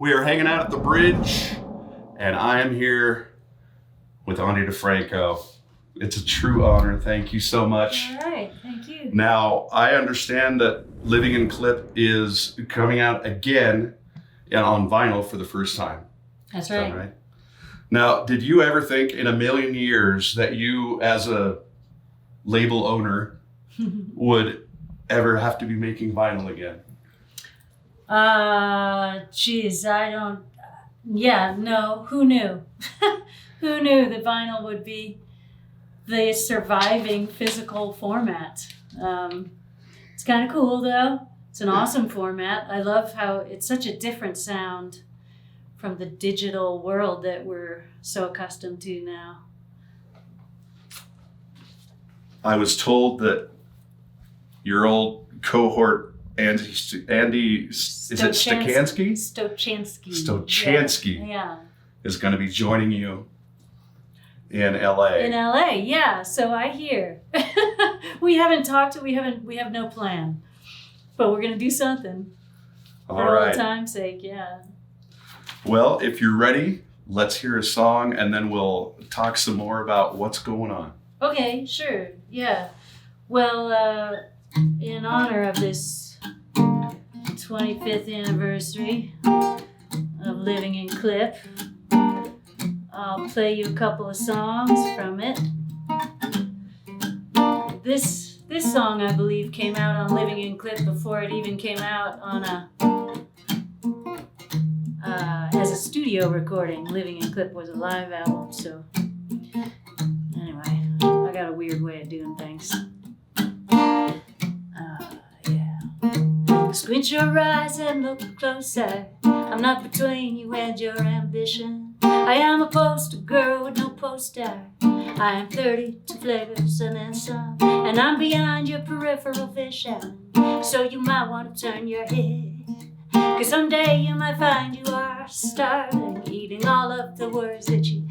We are hanging out at the bridge, and I am here with Ani Difranco. It's a true honor. Thank you so much. All right, thank you. Now, I understand that Living in Clip is coming out again on vinyl for the first time. That's Is that right. right? Now, did you ever think in a million years that you, as a label owner, would ever have to be making vinyl again? Geez, no, who knew? Who knew that vinyl would be the surviving physical format? It's kind of cool though. It's an awesome format. I love how it's such a different sound from the digital world that we're so accustomed to now. I was told that your old cohort, Andy, is it Stachanski? Stochansky. Yeah. Is going to be joining you in LA. In LA, yeah. So I hear. We haven't talked. We have no plan, but we're gonna do something. For old time's sake, yeah. Well, if you're ready, let's hear a song, and then we'll talk some more about what's going on. Okay, sure, yeah. Well, in honor of this 25th anniversary of Living in Clip, I'll play you a couple of songs from it. This song, I believe, came out on Living in Clip before it even came out on as a studio recording. Living in Clip was a live album, so anyway, I got a weird way of doing things. Yeah. Squint your eyes and look closer. I'm not between you and your ambition. I am a poster girl with no poster. I am 32 flavors and then some, and I'm beyond your peripheral vision. So you might want to turn your head, 'cause someday you might find you are starving, eating all of the words that you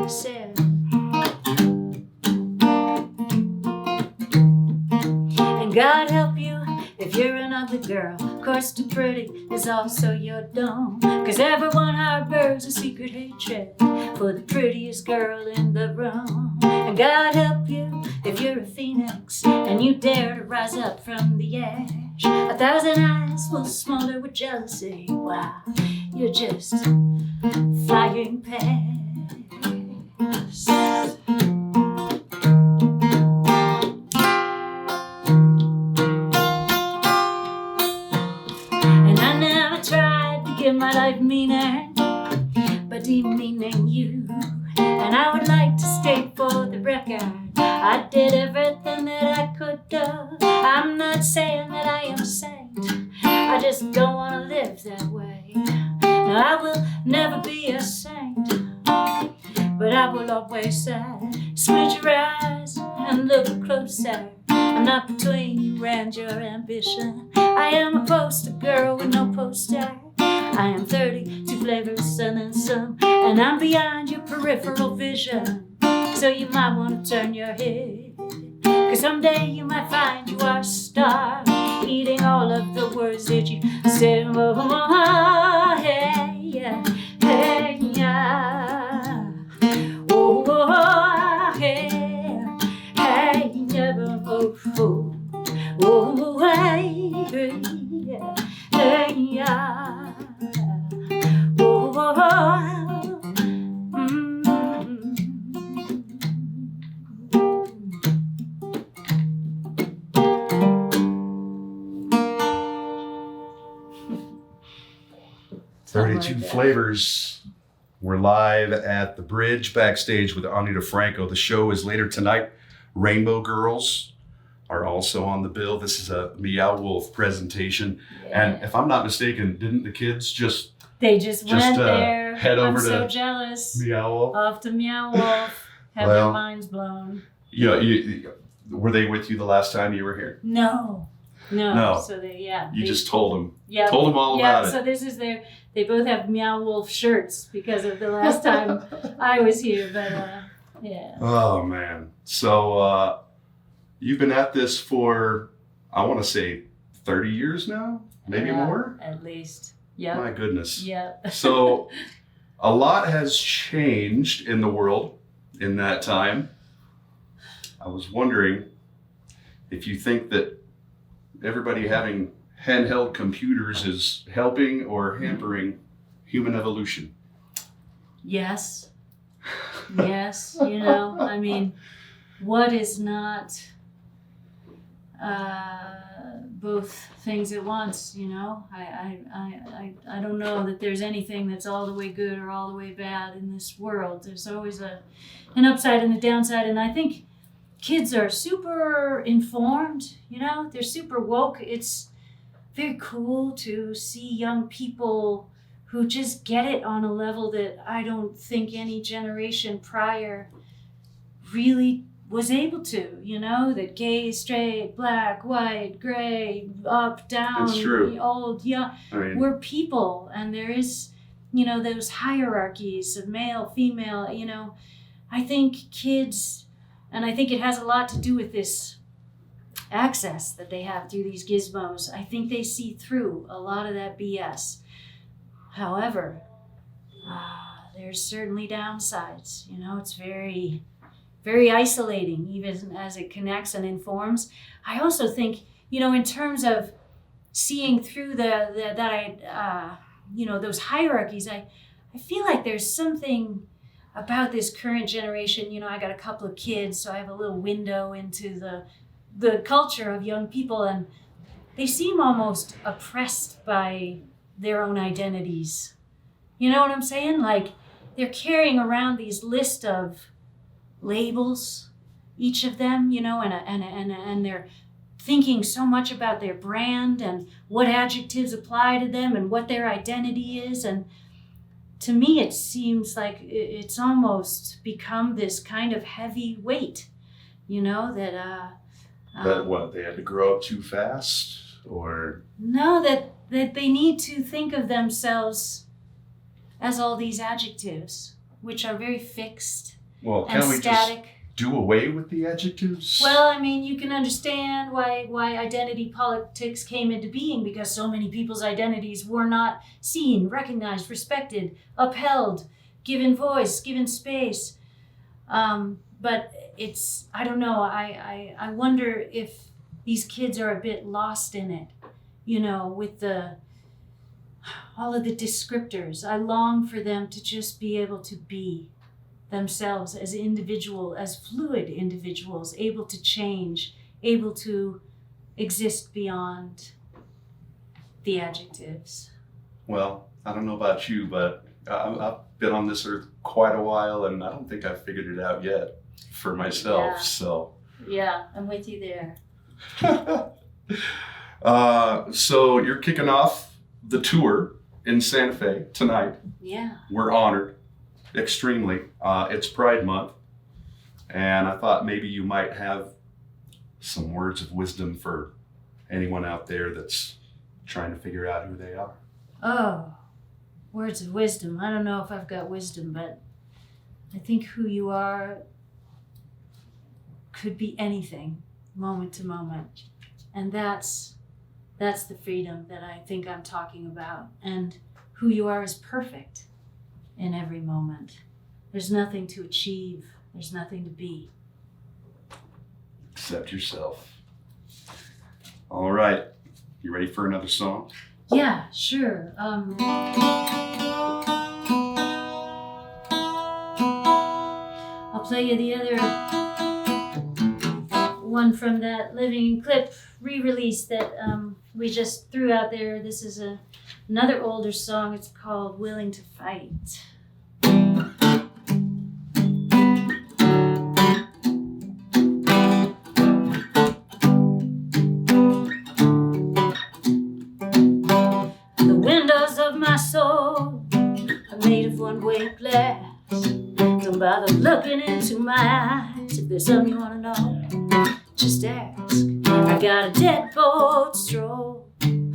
said. And God help you if you're an ugly girl. Of course, too pretty is also your dome, 'cause everyone harbors a secret hatred for the prettiest girl in the room. And God help you if you're a phoenix and you dare to rise up from the ash. 1,000 eyes will smolder with jealousy while you're just flying past. And I never tried to give my life meaning, but demeaning you. And I would like to state for the record, I did everything that I could do. I'm not saying that I am a saint, I just don't want to live that way. No, I will never be a saint, but I will always say, squint your eyes and look closer. I'm not between you and your ambition. I am a poster girl with no poster. I am 32 flavors and then some, and I'm beyond your peripheral vision. So you might want to turn your head, 'cause someday you might find you are starved, eating all of the words that you said. Oh, hey, yeah, hey, yeah. Oh, hey, hey, yeah, oh, oh, hey, yeah, hey, yeah. 32 Flavors. We're live at the bridge backstage with Ani Difranco. The show is later tonight. Rainbow Girls are also on the bill. This is a Meow Wolf presentation. Yeah. And if I'm not mistaken, didn't the kids just went there. Head over I'm to so jealous. Meow Wolf? Off to Meow Wolf. Have their minds blown. Were they with you the last time you were here? No. So You just told them. Yeah. Told them all about it. So this is they both have Meow Wolf shirts because of the last time I was here, but yeah. Oh man. So you've been at this for, I want to say 30 years now, maybe more. At least. Yeah. My goodness. Yeah. So a lot has changed in the world in that time. I was wondering if you think that everybody having handheld computers is helping or hampering human evolution. Yes. Yes. You know, I mean, what is not both things at once, you know? I don't know that there's anything that's all the way good or all the way bad in this world. There's always an upside and a downside, and I think kids are super informed, you know? They're super woke. It's very cool to see young people who just get it on a level that I don't think any generation prior really was able to, you know, that gay, straight, black, white, gray, up, down, It's true. old, young, I mean, we're people, and there is, you know, those hierarchies of male, female, you know. I think kids, and I think it has a lot to do with this access that they have through these gizmos. I think they see through a lot of that BS. However, there's certainly downsides, you know. It's very, very isolating, even as it connects and informs. I also think, you know, in terms of seeing through those hierarchies, I feel like there's something about this current generation. You know, I got a couple of kids, so I have a little window into the culture of young people, and they seem almost oppressed by their own identities. You know what I'm saying? Like, they're carrying around these list of labels, each of them, you know, and they're thinking so much about their brand and what adjectives apply to them and what their identity is. And to me, it seems like it's almost become this kind of heavy weight, you know, that what, they had to grow up too fast, or? No, that they need to think of themselves as all these adjectives, which are very fixed. Well, and can't we static. just do away with the adjectives? Well, I mean, you can understand why identity politics came into being, because so many people's identities were not seen, recognized, respected, upheld, given voice, given space. But it's, I don't know, I wonder if these kids are a bit lost in it, you know, with all of the descriptors. I long for them to just be able to be themselves as fluid individuals, able to change, able to exist beyond the adjectives. Well, I don't know about you, but I've been on this earth quite a while, and I don't think I've figured it out yet for myself. Yeah. So. Yeah, I'm with you there. So you're kicking off the tour in Santa Fe tonight. Yeah. We're honored, extremely. It's Pride Month, and I thought maybe you might have some words of wisdom for anyone out there that's trying to figure out who they are. Oh, words of wisdom. I don't know if I've got wisdom, but I think who you are could be anything, moment to moment. And that's the freedom that I think I'm talking about. And who you are is perfect in every moment. There's nothing to achieve. There's nothing to be. Accept yourself. All right. You ready for another song? Yeah, sure. I'll play you the other one from that Living Clip re-release that we just threw out there. This is another older song. It's called Willing to Fight. The windows of my soul are made of one-way glass. Don't bother looking into my eyes. If there's something you want to know, just ask. I got a deadbolt stroll.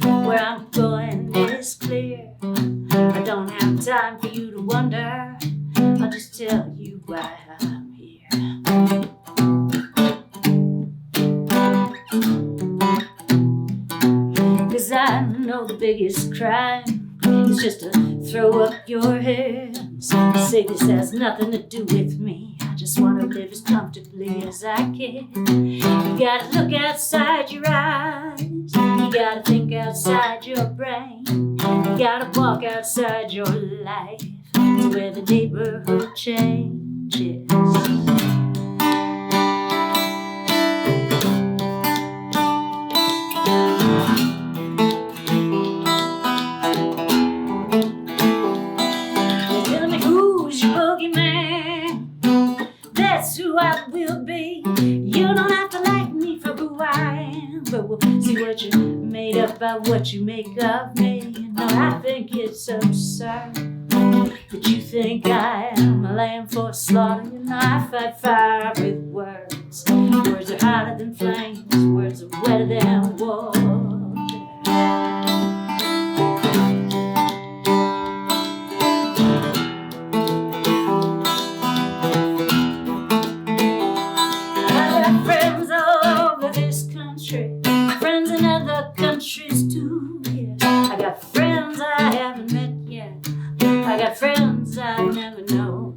Where I'm going is clear. I don't have time for you to wonder. I'll just tell you why I'm here. 'Cause I know the biggest crime is just to throw up your hands. Say this has nothing to do with me. I just want to live as comfortably as I can. You gotta look outside your eyes. You gotta think outside your brain. You gotta walk outside your life to where the neighborhood changes. That's who I will be. You don't have to like me for who I am, but we'll see what you're made of by what you make of me. You know, I think it's absurd that you think I am a lamb for slaughter. You know, I fight fire with words. Words are hotter than flames. Words are wetter than water. Friends in other countries too, yeah. I got friends I haven't met yet. I got friends I never know.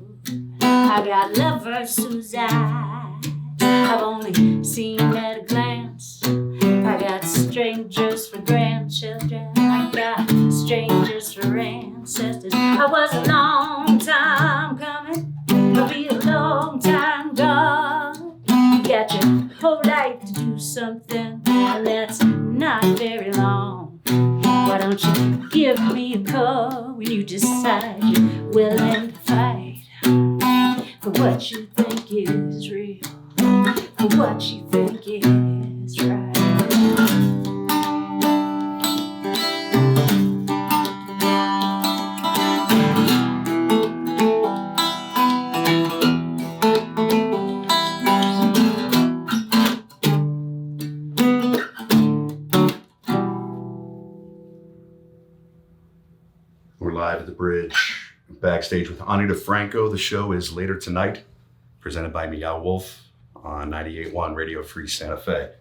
I got lovers whose eyes I've only seen at a glance. I got strangers for grandchildren. I got strangers for ancestors. I was a long time coming. I'll be a long time gone. You got your whole life to do something, and that's not very long. Why don't you give me a call when you decide you're willing to fight for what you think is real, for what you think is right. We're live at the bridge, backstage with Ani Difranco. The show is later tonight, presented by Meow Wolf on 98.1 Radio Free Santa Fe.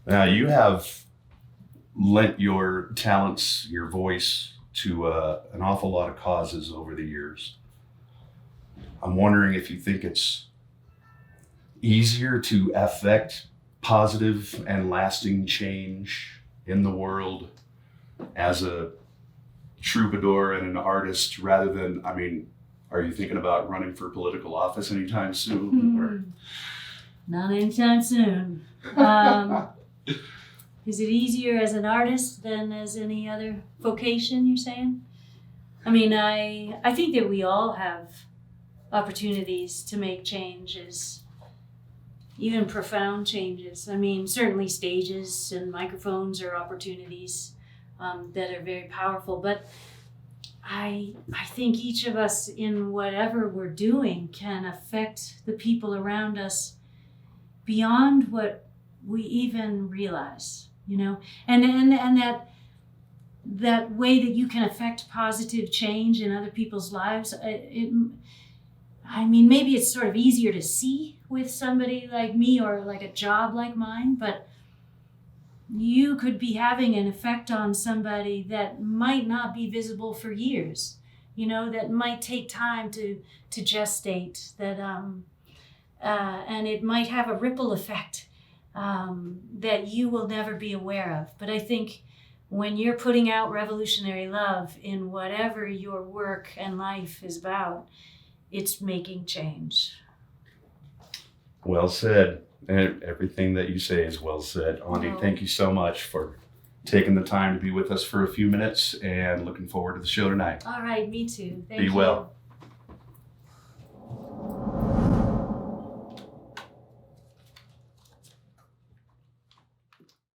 Now, you have lent your talents, your voice, to an awful lot of causes over the years. I'm wondering if you think it's easier to affect positive and lasting change in the world as a troubadour and an artist rather than, I mean, are you thinking about running for political office anytime soon? Or? Not anytime soon. Is it easier as an artist than as any other vocation, you're saying? I mean, I think that we all have opportunities to make changes, even profound changes. I mean, certainly stages and microphones are opportunities that are very powerful, but I think each of us in whatever we're doing can affect the people around us beyond what we even realize, you know, and that way that you can affect positive change in other people's lives. I mean, maybe it's sort of easier to see with somebody like me or like a job like mine, but you could be having an effect on somebody that might not be visible for years, you know, that might take time to gestate, that and it might have a ripple effect that you will never be aware of. But I think when you're putting out revolutionary love in whatever your work and life is about, it's making change. Well said. And everything that you say is well said. Ani, thank you so much for taking the time to be with us for a few minutes and looking forward to the show tonight. All right, me too. Thank you. Be well.